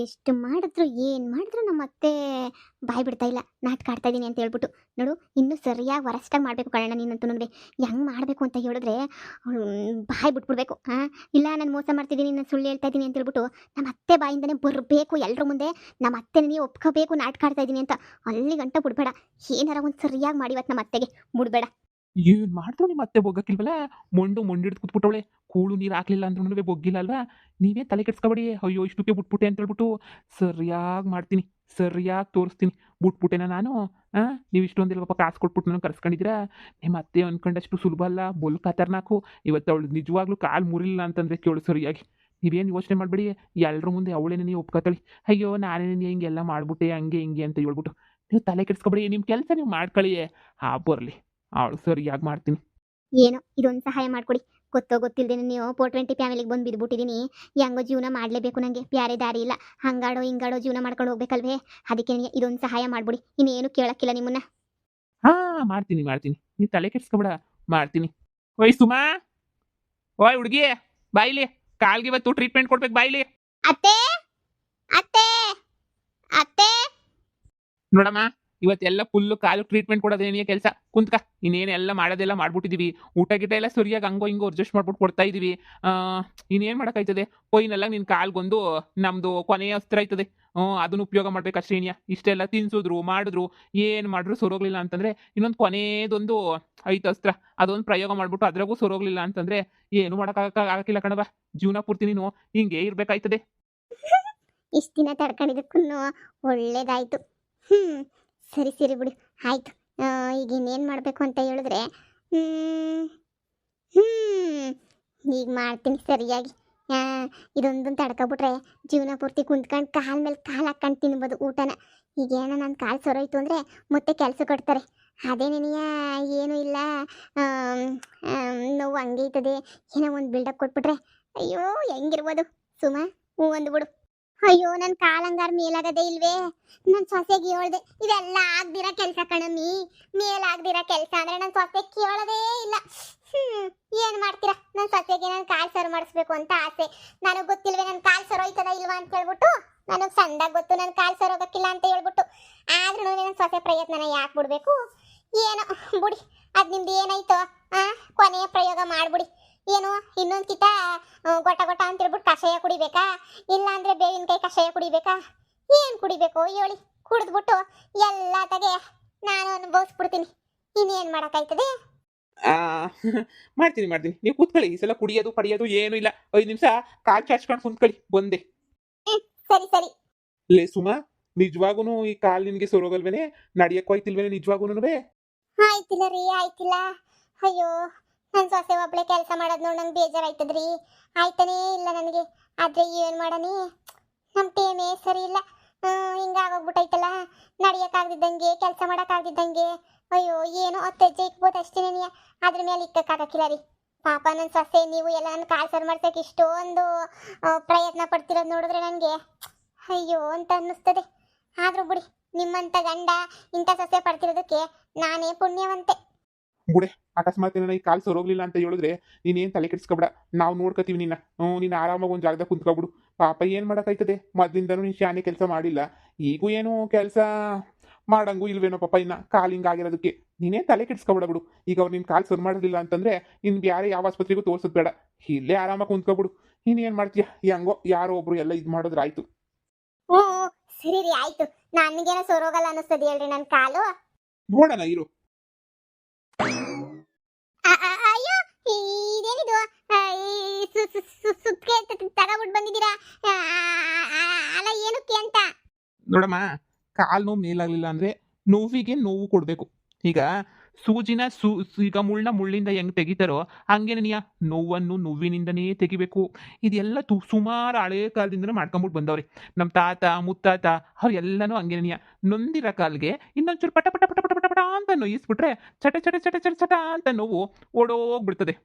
ಎಷ್ಟು ಮಾಡಿದ್ರು ಏನು ಮಾಡಿದ್ರು ನಮ್ಮ ಅತ್ತೆ ಬಾಯಿ ಬಿಡ್ತಾ ಇಲ್ಲ. ನಾಟಕ ಆಡ್ತಾ ಇದ್ದೀನಿ ಅಂತ ಹೇಳ್ಬಿಟ್ಟು. ನೋಡು ಇನ್ನೂ ಸರಿಯಾಗಿ ವರಸ್ಟಾಗಿ ಮಾಡಬೇಕು ಕಣಣ್ಣ ನೀನಂತೂ ನನಗೆ. ಹೆಂಗೆ ಮಾಡಬೇಕು ಅಂತ ಹೇಳಿದ್ರೆ ಅವ್ಳು ಬಾಯಿ ಬಿಟ್ಬಿಡ್ಬೇಕು. ಇಲ್ಲ ನಾನು ಮೋಸ ಮಾಡ್ತಿದ್ದೀನಿ, ನಾನು ಸುಳ್ಳು ಹೇಳ್ತಾ ಇದ್ದೀನಿ ಅಂತ ಹೇಳ್ಬಿಟ್ಟು ನಮ್ಮ ಅತ್ತೆ ಬಾಯಿಂದನೇ ಬರಬೇಕು ಎಲ್ಲರ ಮುಂದೆ. ನಮ್ಮ ಅತ್ತೆನ ನೀವು ಒಪ್ಕೋಬೇಕು ನಾಟಕ ಆಡ್ತಾ ಇದ್ದೀನಿ ಅಂತ. ಅಲ್ಲಿ ಗಂಟ ಬಿಡ್ಬೇಡ. ಏನಾರ ಒಂದು ಸರಿಯಾಗಿ ಮಾಡಿ ಇವತ್ತು ನಮ್ಮ ಅತ್ತೆಗೆ ಬಿಡ್ಬೇಡ. ಏನ್ ಮಾಡ್ತಾವ್ ನಿಮ್ಮ ಅತ್ತೆ ಬೊಗ್ಗಕ್ಕಿಲ್ವಲ್ಲ? ಮೊಂಡಿಡ್ದು ಕೂತ್ಬಿಟ್ಟವಳೆ. ಕೂಳು ನೀರು ಹಾಕ್ಲಿಲ್ಲ ಅಂದ್ರೂ ಬೊಗ್ಗಿಲ್ಲ ಅಲ್ವಾ? ನೀವೇ ತಲೆ ಕೆಡ್ಸ್ಕೊಬೇಡಿ. ಅಯ್ಯೋ ಇಷ್ಟಕ್ಕೆ ಬಿಟ್ಬಿಟ್ಟೆ ಅಂತ ಹೇಳ್ಬಿಟ್ಟು ಸರಿಯಾಗಿ ಮಾಡ್ತೀನಿ, ಸರಿಯಾಗಿ ತೋರಿಸ್ತೀನಿ. ಬಿಟ್ಬಿಟ್ಟೆನ ನಾನು? ನೀವು ಇಷ್ಟೊಂದಿಲ್ಲ ಪಾಪ ಕಾಸು ಕೊಟ್ಬಿಟ್ಟು ನಾನು ಕರ್ಸ್ಕೊಂಡಿದ್ದೀರಾ? ನಿಮ್ಮ ಅತ್ತೆ ಅನ್ಕೊಂಡಷ್ಟು ಸುಲಭ ಅಲ್ಲ, ಬೊಲ್ ಖತರ್ನಾಕು. ಇವತ್ತು ಅವಳು ನಿಜವಾಗ್ಲೂ ಕಾಲು ಮುರಿಲಿಲ್ಲ ಅಂತಂದರೆ ಕೇಳು ಸರಿಯಾಗಿ. ನೀವೇನು ಯೋಚನೆ ಮಾಡಬೇಡಿ, ಎಲ್ಲರ ಮುಂದೆ ಅವಳೇನೆ ನೀವು ಒಪ್ಕೊತಾಳಿ. ಅಯ್ಯೋ ನಾನೇನೇ ಹಿಂಗೆಲ್ಲ ಮಾಡ್ಬಿಟ್ಟೆ ಹಂಗೆ ಹಿಂಗೆ ಅಂತ ಹೇಳ್ಬಿಟ್ಟು ನೀವು ತಲೆ ಕೆಡ್ಸ್ಕೊಬೇಡಿ. ನಿಮ್ಮ ಕೆಲಸ ನೀವು ಮಾಡ್ಕೊಳ್ಳಿ. ಬರಲಿ, ಅವಳು ಸರಿಯಾಗಿ ಮಾಡ್ತೀನಿ. ಏನೋ ಇದೊಂದು ಸಹಾಯ ಮಾಡಿಕೊಡಿ. ಗೊತ್ತೋ ಗೊತ್ತಿಲ್ಲದೇನೆ ನೀವು 420 ಫ್ಯಾಮಿಲಿಗೆ ಬಂದು ಬಿದ್ದುಬಿಟ್ಟಿದ್ದೀನಿ. ಹೆಂಗೋ ಜೀವನ ಮಾಡಲೇಬೇಕು ನನಗೆ, ಬೇರೆ ದಾರಿ ಇಲ್ಲ. ಹಂಗಾಡೋ ಹಿಂಗಾಡೋ ಜೀವನ ಮಾಡ್ಕೊಂಡು ಹೋಗ್ಬೇಕಲ್ವೇ? ಅದಕ್ಕೆ ಇದೊಂದು ಸಹಾಯ ಮಾಡ್ಬಿಡಿ. ಇನ್ನೇನು ಕೇಳಕ್ಕಿಲ್ಲ ನಿಮ್ಮನ್ನ. ಮಾಡ್ತೀನಿ ಮಾಡ್ತೀನಿ, ನೀ ತಲೆ ಕೆಡ್ಸ್ಕೊಬೇಡ, ಮಾಡ್ತೀನಿ. ಓಯ್ ಸುಮಾ, ಓಯ್ ಹುಡುಗಿ, ಬಾಯಿಲಿ. ಕಾಲ್ಗೆ ಇವತ್ತು ಟ್ರೀಟ್ಮೆಂಟ್ ಕೊಡ್ಬೇಕು, ಬಾಯಿಲಿ. ಅತ್ತೆ ಅತ್ತೆ ಅತ್ತೆ ನೋಡಮ್ಮ, ಇವತ್ತೆಲ್ಲ ಫುಲ್ಲು ಕಾಲು ಟ್ರೀಟ್ಮೆಂಟ್ ಕೊಡೋದೇನೇ ಕೆಲಸ. ಕುಂತ್ಕ, ಇನ್ನೇನೆಲ್ಲ ಮಾಡೋದೆಲ್ಲ ಮಾಡ್ಬಿಟ್ಟಿದೀವಿ. ಊಟ ಗಿಟ ಎಲ್ಲ ಸರಿಯಾಗಿ ಹಂಗೋ ಹಿಂಗೋ ಅಡ್ಜಸ್ಟ್ ಮಾಡ್ಬಿಟ್ಟು ಕೊಡ್ತಾ ಇದೀವಿ. ಇನ್ನೇನು ಮಾಡೋಕ್ಕಾಯ್ತದೆ? ಫೈನಲ್ಲ ನಿನ್ನ ಕಾಲ್ಗೊಂದು ನಮ್ಮದು ಕೊನೆಯ ಅಸ್ತ್ರ ಆಯ್ತದೆ. ಅದನ್ನು ಉಪಯೋಗ ಮಾಡ್ಬೇಕು ಅಷ್ಟೇ. ಇಷ್ಟೆಲ್ಲ ತಿನ್ಸಿದ್ರು ಮಾಡಿದ್ರು ಏನು ಮಾಡಿದ್ರು ಸರೋಗ್ಲಿಲ್ಲ ಅಂತಂದರೆ ಇನ್ನೊಂದು ಕೊನೆಯದೊಂದು ಐತೆ ಅಸ್ತ್ರ, ಅದೊಂದು ಪ್ರಯೋಗ ಮಾಡ್ಬಿಟ್ಟು ಅದ್ರಾಗೂ ಸರೋಗ್ಲಿಲ್ಲ ಅಂತಂದರೆ ಏನು ಮಾಡೋಕ್ಕಾಗಕ್ಕಿಲ್ಲ ಕಣವ. ಜೀವನ ಪೂರ್ತಿ ನೀನು ಹಿಂಗೆ ಇರಬೇಕಾಯ್ತದೆ. ಇಷ್ಟು ದಿನ ತಡ್ಕೊಂಡಿದ್ದಕ್ಕೂ ಒಳ್ಳೇದಾಯ್ತು. ಸರಿ ಸರಿ ಬಿಡಿ, ಆಯ್ತು. ಈಗ ಇನ್ನೇನು ಮಾಡಬೇಕು ಅಂತ ಹೇಳಿದ್ರೆ ಈಗ ಮಾಡ್ತೀನಿ ಸರಿಯಾಗಿ. ಇದೊಂದನ್ನು ತಡ್ಕೊಬಿಟ್ರೆ ಜೀವನ ಪೂರ್ತಿ ಕುಂತ್ಕೊಂಡು ಕಾಲ ಮೇಲೆ ಕಾಲು ಹಾಕ್ಕೊಂಡು ತಿನ್ಬೋದು ಊಟನ. ಈಗೇನೋ ನನ್ನ ಕಾಲು ಸೊರೋಯ್ತು ಅಂದರೆ ಮತ್ತೆ ಕೆಲಸ ಕೊಡ್ತಾರೆ. ಅದೇ ನಿನಗೆ ಏನೂ ಇಲ್ಲ, ನೋವು ಹಂಗೆ ಇರ್ತದೆ, ಏನೋ ಒಂದು ಬಿಲ್ಡಪ್ ಕೊಟ್ಬಿಟ್ರೆ ಅಯ್ಯೋ ಹೆಂಗಿರ್ಬೋದು ಸುಮಾ. ಹ್ಞೂ ಅಂದ್ಬಿಡು. ಅಯ್ಯೋ ನನ್ನ ಕಾಲಂಗಾರ ಮೇಲಾಗದೆ ಇಲ್ವೇ? ನನ್ನ ಸೊಸೆಗೆ ಹೇಳ್ದೆ ಇದೆಲ್ಲ ಆಗ್ದಿರ ಕೆಲಸ ಕಣಮ್ಮಿ. ಮೇಲಾಗ್ದಿರ ಕೆಲಸ ಅಂದ್ರೆ ನನ್ನ ಸೊಸೆ ಕೇಳೋದೇ ಇಲ್ಲ. ಏನು ಮಾಡ್ತೀರಾ? ನನ್ನ ಸೊಸೆಗೆ ನಾನು ಕಾಲು ಸರು ಮಾಡಿಸ್ಬೇಕು ಅಂತ ಆಸೆ. ನನಗೆ ಗೊತ್ತಿಲ್ವೇ ನನ್ನ ಕಾಲು ಸರೋಯ್ತದ ಇಲ್ವಾ ಅಂತ ಹೇಳ್ಬಿಟ್ಟು. ನನಗೆ ಸಂದಾಗ ಗೊತ್ತು ನನ್ನ ಕಾಲು ಸರೋಗಕ್ಕಿಲ್ಲ ಅಂತ ಹೇಳ್ಬಿಟ್ಟು. ಆದ್ರೂ ನನ್ನ ಸೊಸೆ ಪ್ರಯತ್ನನ ಯಾಕೆ ಬಿಡಬೇಕು? ಏನೋ ಬಿಡಿ, ಅದು ನಿಮ್ದು ಏನಾಯ್ತೋ ಕೊನೆಯ ಪ್ರಯೋಗ ಮಾಡ್ಬಿಡಿ. ಏನು ಇನ್ನೊಂದು ಕಿತ ಗೊಟ ಗೊಟ ಅಂತ ಹೇಳ್ಬಿಟ್ಟು ಕಷಾಯ ಕುಡಿಬೇಕಾ? ಇಲ್ಲ ಅಂದ್ರೆ ಬೇವಿನಕಾಯಿ ಕಷಾಯ ಕುಡಿಬೇಕಾ? ಏನು ಕುಡಿಬೇಕು ಹೇಳಿ? ಕುಡಿದ್ಬಿಟ್ಟು ಎಲ್ಲ ತಗೆ ನಾನು ಅನುಭವಿಸ್ಬಿಡ್ತೀನಿ. ಇನ್ನೇನು ಮಾಡೋಕ್ಕಾಯ್ತದೆ? ಮಾಡ್ತೀನಿ ಮಾಡ್ತೀನಿ, ನೀವು ಕೂತ್ಕೊಳ್ಳಿ. ಈ ಸಲ ಕುಡಿಯೋದು ಪಡಿಯೋದು ಏನೂ ಇಲ್ಲ. 5 ನಿಮಿಷ ಕಾಲು ಚಾಚ್ಕೊಂಡು ಕುಂತ್ಕೊಳ್ಳಿ, ಬಂದೆ. ಸರಿ ಸರಿ. ಲೇ ಸುಮಾ, ನಿಜವಾಗೂ ಈ ಕಾಲು ನಿನಗೆ ಸೊರೋಗಲ್ವೇನೆ? ನಡಿಯಕ್ಕೂ ಆಯ್ತಿಲ್ವೇನೆ ನಿಜವಾಗೂನು? ಆಯ್ತಿಲ್ಲ ರೀ, ಆಯ್ತಿಲ್ಲ. ಅಯ್ಯೋ ನನ್ನ ಸೊಸೆ ಒಬ್ಳೆ ಕೆಲಸ ಮಾಡೋದು ನೋಡಿ ನಂಗೆ ಬೇಜಾರಾಯ್ತದ್ರಿ. ಆಯ್ತಾನೇ ಇಲ್ಲ ನನಗೆ. ಆದರೆ ಏನು ಮಾಡನಿ, ನಮ್ಮ ಟೇಮೇ ಸರಿ ಇಲ್ಲ. ಹಿಂಗಾಗೋಗ್ಬಿಟ್ಟೈತಲ್ಲ, ನಡಿಯೋಕ್ಕಾಗ್ದಿದ್ದಂಗೆ ಕೆಲಸ ಮಾಡೋಕ್ಕಾಗ್ದಿದ್ದಂಗೆ. ಅಯ್ಯೋ ಏನೋ 10 ಹೆಜ್ಜೆ ಇಕ್ಬೋದು ಅಷ್ಟೇ ನನಗೆ, ಅದ್ರ ಮೇಲೆ ಇಕ್ಕೋಕ್ಕಾಗಕ್ಕಿಲ್ಲ ರೀ. ಪಾಪ ನನ್ನ ಸೊಸೆ ನೀವು ಎಲ್ಲ ನನ್ನ ಕಾಲು ಸರ್ ಮಾಡ್ಸೋಕೆ ಇಷ್ಟೊಂದು ಪ್ರಯತ್ನ ಪಡ್ತಿರೋದು ನೋಡಿದ್ರೆ ನನಗೆ ಅಯ್ಯೋ ಅಂತ ಅನ್ನಿಸ್ತದೆ. ಆದರೂ ಬಿಡಿ, ನಿಮ್ಮಂಥ ಗಂಡ ಇಂಥ ಸೊಸೆ ಪಡ್ತಿರೋದಕ್ಕೆ ನಾನೇ ಪುಣ್ಯವಂತೆ. ಬುಡೆ, ಅಕಸ್ಮಾತ್ ಈ ಕಾಲು ಸರೋಗ್ಲಿಲ್ಲ ಅಂತ ಹೇಳಿದ್ರೆ ನೀನೇನು ತಲೆ ಕೆಡಿಸ್ಕೊಬೇಡ, ನಾವು ನೋಡ್ಕೋತೀವಿ ನಿನ್ನ. ನೀನು ಆರಾಮಾಗಿ ಒಂದು ಜಾಗದಾಗ ಕುಂತ್ಕೊಬಿಡು. ಪಾಪ ಏನು ಮಾಡೋಕ್ಕಾಯ್ತದೆ? ಮೊದಲಿಂದನೂ ನೀನು ಶಾನೆ ಕೆಲಸ ಮಾಡಿಲ್ಲ, ಈಗೂ ಏನು ಕೆಲಸ ಮಾಡಂಗೂ ಇಲ್ವೇನೋ ಪಾಪ. ಇನ್ನು ಕಾಲು ಹಿಂಗಾಗಿರೋದಕ್ಕೆ ನೀನೇನು ತಲೆ ಕೆಡಿಸ್ಕೊಬೇಡ ಬಿಡು. ಈಗ ಅವ್ರು ನಿನ್ನ ಕಾಲು ಸರಿ ಮಾಡೋದಿಲ್ಲ ಅಂತಂದರೆ ಇನ್ನು ಬೇರೆ ಯಾವ ಆಸ್ಪತ್ರೆಗೂ ತೋರ್ಸೋದು ಬೇಡ, ಇಲ್ಲೇ ಆರಾಮಾಗಿ ಕುಂತ್ಕೊಬಿಡು. ನೀನೇನು ಮಾಡ್ತೀಯ? ಹೆಂಗೋ ಯಾರೋ ಒಬ್ರು ಎಲ್ಲ ಇದು ಮಾಡಿದ್ರೆ ಆಯಿತು. ಹ್ಞೂ ಸರಿ ರೀ, ಆಯಿತು. ನನಗೇನೋ ಸೊರೋಗಲ್ಲ ಅನ್ನಿಸ್ತದೆ ಹೇಳ್ರಿ ನನ್ನ ಕಾಲು. ನೋಡೋಣ ಇರು. ಅಯ್ಯೋ ಇದೇನಿದು? ಸುತ್ತಿಗೆ ತಗೊಬಿಟ್ಟು ಬಂದಿದ್ದೀರಾ? ಅಲ್ಲ ಏನಕ್ಕೆ ಅಂತ? ನೋಡಮ್ಮ, ಕಾಲು ನೋವು ಮೇಲಾಗಲಿಲ್ಲ ಅಂದರೆ ನೋವಿಗೆ ನೋವು ಕೊಡಬೇಕು. ಈಗ ಸೂಜಿನ ಈಗ ಮುಳ್ಳಿಂದ ಹೆಂಗೆ ತೆಗಿತಾರೋ ಹಂಗೆ ನೀ ನೋವನ್ನು ನೋವಿನಿಂದನೇ ತೆಗಿಬೇಕು. ಇದೆಲ್ಲ ಸುಮಾರು ಹಳೆ ಕಾಲದಿಂದನೂ ಮಾಡ್ಕೊಂಬಿಟ್ಟು ಬಂದವ್ರೆ. ನಮ್ಮ ತಾತ ಮುತ್ತಾತ ಅವ್ರೆಲ್ಲನೂ ಹಂಗೆ ನೀ ನೊಂದಿರೋ ಕಾಲಿಗೆ ಇನ್ನೊಂಚೂರು ಪಟ ಪಟ ಪಟ ಪಟ ಪಟ ಪಟ ಅಂತ ನೋಯಿಸ್ಬಿಟ್ರೆ ಚಟ ಚಟ ಚಟ ಚಟ ಚಟ ಅಂತ ನೋವು ಓಡೋಗ್ಬಿಡ್ತದೆ.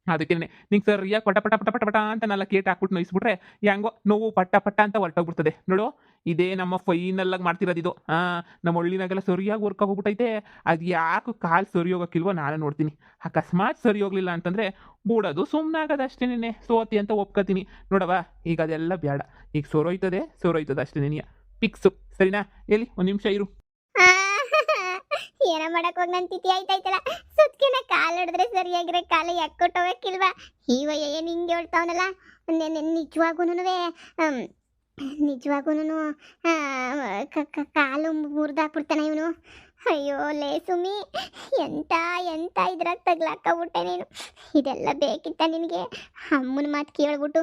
ಅದಕ್ಕೆ ನಿಂಗೆ ಸರಿಯಾಗಿ ಪಟ ಪಟ ಪಟ ಪಟ ಪಟ ಅಂತ ನಾಲ್ಕು ಕೇಟ್ ಹಾಕ್ಬಿಟ್ಟು ನೋಯಿಸ್ಬಿಟ್ರೆ ಹೆಂಗೋ ನೋವು ಪಟ್ಟ ಪಟ್ಟ ಅಂತ ಹೊರಟೋಗ್ಬಿಡ್ತದೆ. ನೋಡು, ಇದೇ ನಮ್ಮ ಫೈನಲ್ ಆಗಿ ಮಾಡ್ತಿರೋದು ಇದು ನಮ್ಮ ಹಳ್ಳಿನಾಗೆಲ್ಲ ಸರಿಯಾಗಿ ವರ್ಕ್ ಆಗೋಗ್ಬಿಟ್ಟೈತೆ. ಅದು ಯಾಕೆ ಕಾಲು ಸರಿ ಹೋಗೋಕ್ಕಿಲ್ವೋ ನಾನು ನೋಡ್ತೀನಿ. ಅಕಸ್ಮಾತ್ ಸರಿ ಹೋಗ್ಲಿಲ್ಲ ಅಂತಂದರೆ ಬಿಡೋದು, ಸುಮ್ಮನೆ ಆಗೋದು ಅಷ್ಟೇನೆ. ಸೋತಿ ಅಂತ ಒಪ್ಕೋತೀನಿ ನೋಡವ. ಈಗ ಅದೆಲ್ಲ ಬೇಡ. ಈಗ ಸೊರೋಯ್ತದೆ ಅಷ್ಟೇನೆ ಫಿಕ್ಸು. ಸರಿನಾ? ಎಲ್ಲಿ ಒಂದು ನಿಮಿಷ ಇರು. ಆ, ಏನ ಮಾಡಕ್ ಹೋಗಿ ನನ್ ತಿಥಿ ಆಯ್ತಾಯ್ತಲ್ಲ. ಸುತ್ಕಿನ ಕಾಲು ಹಿಡಿದ್ರೆ ಸರಿಯಾಗಿರೋ ಕಾಲು ಯಾಕೊಟ್ಟೋಗಕ್ಕಿಲ್ವಾ? ಇವ ಏನ್ ಹಿಂಗೆ ಹೇಳ್ತಾವನಲ್ಲ. ನಿಜವಾಗೂನು ಕಾಲು ಮುರಿದಾಕ್ಬಿಡ್ತಾನೆ ಇವನು. ಅಯ್ಯೋ ಲೇ ಸುಮಿ, ಎಂತ ಇದ್ರಾಗ ತಗ್ಲಾಕಬಿಟ್ಟೆ ನೀನು. ಇದೆಲ್ಲ ಬೇಕಿತ್ತ ನಿನಗೆ? ಅಮ್ಮನ ಮಾತು ಕೇಳ್ಬಿಟ್ಟು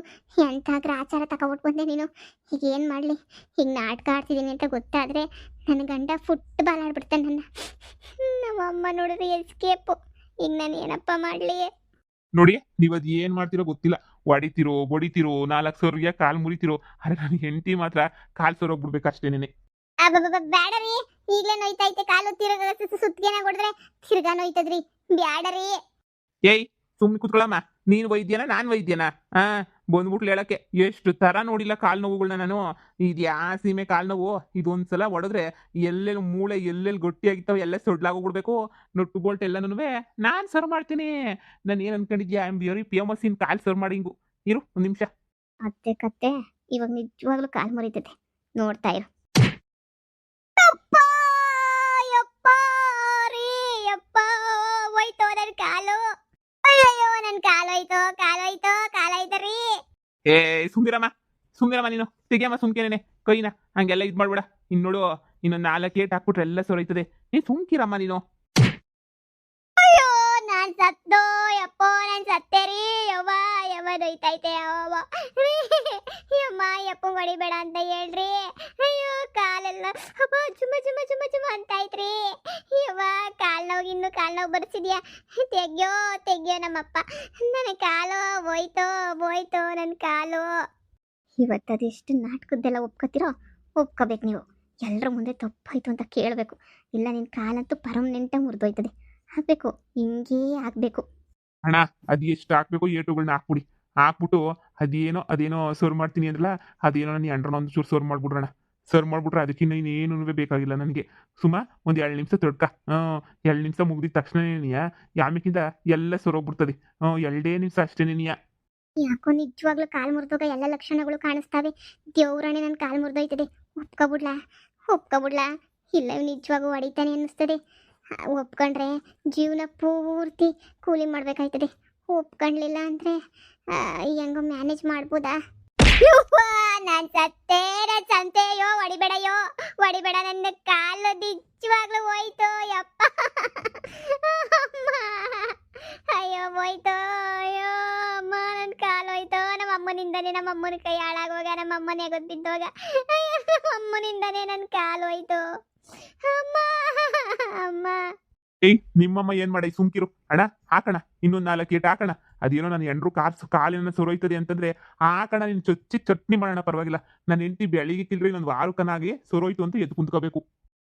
ಎಂಥ ಗ್ರಾಚಾರ ತಗೊಬಿಟ್ಟು ಬಂದೆ ನೀನು. ಈಗ ಏನು ಮಾಡಲಿ? ಈಗ ನಾಟಕ ಆಡ್ತಿದ್ದೀನಿ ಅಂತ ಗೊತ್ತಾದರೆ ನನ್ನ ಗಂಡ ಫುಟ್ಬಾಲ್ ಆಡ್ಬಿಡ್ತಾನೆ ನನ್ನ. ನಮ್ಮಮ್ಮ ನೋಡಿದ್ರೆ ಎಸ್ಕೇಪು. ಈಗ ನಾನು ಏನಪ್ಪ ಮಾಡಲಿ? ನೋಡಿ, ನೀವು ಅದು ಏನು ಮಾಡ್ತಿರೋ ಗೊತ್ತಿಲ್ಲ. ಹೊಡಿತಿರೋ ಬಡಿತಿರೋ 4 ಸೊರಿಯ ಕಾಲು ಮುರಿತಿರೋ. ಆದರೆ ನನ್ನ ಹೆಂಡತಿ ಮಾತ್ರ ಕಾಲು ಸೊರೋಗ್ಬಿಡ್ಬೇಕು ಅಷ್ಟೇನೆ. ಬ್ಯಾಡರಿ, ಈಗಲೇ ನೋಯ್ತೈತೆ ಕಾಲು. ಸುತ್ತಿಗೆನ ಹೊಡೆದ್ರೆ ತಿರ್ಗಾ ನೋಯ್ತದ್ರಿ. ಬ್ಯಾಡರಿ. ಏಯ್ ಸುಮ್ಮನೆ ಕೂತ್ಕೊಳ್ಳಮ್ಮ. ನೀನು ವೈದ್ಯನ ನಾನು ವೈದ್ಯನ? ಬಂದ್ಬಿಟ್ಲು ಹೇಳಕ್ಕೆ. ಎಷ್ಟು ಥರ ನೋಡಿಲ್ಲ ಕಾಲು ನೋವುಗಳನ್ನ ನಾನು. ಇದು ಯಾ ಸೀಮೆ ಕಾಲು ನೋವು? ಇದೊಂದ್ಸಲ ಹೊಡೆದ್ರೆ ಎಲ್ಲೆಲ್ಲಿ ಮೂಳೆ ಎಲ್ಲೆಲ್ಲಿ ಗಟ್ಟಿಯಾಗಿತ್ತಾವೆ ಎಲ್ಲ ಸೊಡ್ಲಾಗೋಗ್ಬಿಡ್ಬೇಕು. ನೊಟ್ಟು ಬೋಲ್ಟ್ ಎಲ್ಲನೂ ನಾನು ಸರ್ವ್ ಮಾಡ್ತೀನಿ. ನಾನು ಏನು ಅನ್ಕೊಂಡಿದ್ಯಾ? I am very famous in ಕಾಲು ಸರ್ವ್ ಮಾಡಿ. ಹಿಂಗು ಇರು ಒಂದು ನಿಮಿಷ. ಅತ್ತೆ ಕತ್ತೆ ಇವಾಗ ನಿಜವಾಗ್ಲೂ ಕಾಲು ಮುರಿತೈತೆ, ನೋಡ್ತಾ ಇರು. ಹೋಯ್ತು ನನ್ ಕಾಲು. ಅಯ್ಯೋ ನನ್ ಕಾಲೋಯ್ತು ರೀ. ಏ ಸುಮ್ನಿರಮ್ಮ ನೀನು. ತೆಗಿಯಮ್ಮ ಸುಮ್ಕೇನೆ ಕೈನ. ಹಂಗೆಲ್ಲ ಇದು ಮಾಡ್ಬೇಡ. ಇನ್ನು ನೋಡು, ಇನ್ನೊಂದು 4 ಏಟ್ ಹಾಕ್ಬಿಟ್ರೆ ಎಲ್ಲ ಸೊರೈತದೆ. ನೀನು ಸುಮ್ಕಿರಮ್ಮ ನೀನು. ಅಯ್ಯೋ ನಾನ್ ಸತ್ತೆ ರೀ. ಯವ್ವ ನೋಯ್ತೈತೆ. ಯಮ್ಮ ಯಪ್ಪ ಹೊಡಿಬೇಡ ಅಂತ ಹೇಳ್ರಿ. ಅಯ್ಯೋ ಕಾಲೆಲ್ಲ ಅಪ್ಪ ಜುಮ ಅಂತೈತ್ರಿ. ಯವ್ವ ಕಾಲ್ ನೋವು ಬರ್ಸಿದ್ಯಾ? ತೆಗ್ಯೋ ನಮ್ಮಪ್ಪ. ನನ್ನ ಕಾಲು ಹೋಯ್ತು ನನ್ನ ಕಾಲು. ಇವತ್ತು ಅದೆಷ್ಟು ನಾಟಕದ್ದೆಲ್ಲ ಒಪ್ಕೋತಿರೋ ಒಪ್ಕೋಬೇಕು ನೀವು. ಎಲ್ಲರ ಮುಂದೆ ತಪ್ಪಾಯ್ತು ಅಂತ ಕೇಳಬೇಕು. ಇಲ್ಲ ನಿನ್ನ ಕಾಲಂತೂ ಪರ್ಮನೆಂಟಾಗಿ ಮುರಿದೋಯ್ತದೆ. ಹಾಕ್ಬೇಕು, ಹಿಂಗೇ ಆಗಬೇಕು. ಅಣ್ಣ, ಅದು ಎಷ್ಟು ಹಾಕ್ಬೇಕು ಏಟುಗಳನ್ನ ಹಾಕ್ಬಿಡಿ. ಹಾಕ್ಬಿಟ್ಟು ಅದೇನೋ ಸರ್ವ್ ಮಾಡ್ತೀನಿ ಅಂದ್ರಲ್ಲ, ಅದೇನೋ ನನ್ನ ಎಂಡ್ರನ್ನ ಒಂದು ಚೂರು ಸರ್ವ್ ಮಾಡ್ಬಿಡ್ರಣ. ಸರ್ವ್ ಮಾಡ್ಬಿಟ್ರೆ ಅದಕ್ಕಿಂತ ಇನ್ನೇನು ಬೇಕಾಗಿಲ್ಲ ನನಗೆ. ಒಂದು 2 ನಿಮಿಷ ತಡ್ಕ. 2 ನಿಮಿಷ ಮುಗ್ದಿದ ತಕ್ಷಣನೇ ಯಾಮಕ್ಕಿಂತ ಎಲ್ಲ ಸೊರೋಗ್ಬಿಡ್ತದೆ. 2 ನಿಮಿಷ ಅಷ್ಟೇನೆ. ಯಾಕೋ ನಿಜವಾಗ್ಲೂ ಕಾಲು ಮುರಿದಾಗ ಎಲ್ಲ ಲಕ್ಷಣಗಳು ಕಾಣಿಸ್ತಾವೆ. ದೇವ್ರಾಣೆ ನನ್ನ ಕಾಲು ಮುರಿದೋಯ್ತದೆ. ಒಪ್ಕೊಬಿಡ್ಲಾ? ಇಲ್ಲ ನಿಜವಾಗೂ ಹೊಡಿತಾನೆ ಅನ್ನಿಸ್ತದೆ. ಒಪ್ಕೊಂಡ್ರೆ ಜೀವನ ಪೂರ್ತಿ ಕೂಲಿ ಮಾಡ್ಬೇಕಾಯ್ತದೆ. ಒಪ್ಕೊಂಡ್ಲಿಲ್ಲ ಅಂದರೆ ಹೆಂಗೋ ಮ್ಯಾನೇಜ್ ಮಾಡ್ಬೋದಾ? ನಾನು ಸಂತೆಯೋ. ಹೊಡಿಬೇಡ ನನ್ನ ಕಾಲು ನಿಜವಾಗ್ಲೂ ಹೋಯ್ತು. ಯಪ್ಪ ಅಯ್ಯೋ ಹೋಯ್ತು. ಅಯ್ಯೋ ಅಮ್ಮ, ನನ್ನ ಕಾಲು ಹೋಯ್ತು. ನಮ್ಮ ಅಮ್ಮನ ಕೈ ಹಾಳಾಗೋಗ, ನಮ್ಮ ಅಮ್ಮನೇ ಗೊತ್ತಿದ್ದೋಗ. ಅಯ್ಯೋ ಅಮ್ಮನಿಂದನೇ ನನ್ನ ಕಾಲು ಹೋಯ್ತು. ಅಮ್ಮ ಏಯ್ ನಿಮ್ಮಮ್ಮ ಏನ್ ಮಾಡಿ ಸುಮ್ಕಿರು. ಅಣ್ಣ ಹಾಕಣ, ಇನ್ನೊಂದು 4 ಏಟ್ ಹಾಕಣ. ಅದೇನೋ ನನ್ನ ಎಂಡ್ರು ಕಾಲಿನ ಸೊರೋಯ್ತದೆ ಅಂತಂದ್ರೆ ಹಾಕಣ. ನೀನು ಚಟ್ನಿ ಮಾಡೋಣ, ಪರವಾಗಿಲ್ಲ. ನನ್ನ ಹೆಂಡತಿ ಬೆಳಿಗ್ಗೆ ಕಿಲ್ರಿ ಇನ್ನೊಂದು ವಾರಕ್ಕನಾಗಿ ಸೊರೋಯ್ತು ಅಂತ ಎದ್ದು ಕುಂತ್ಕೋಬೇಕು.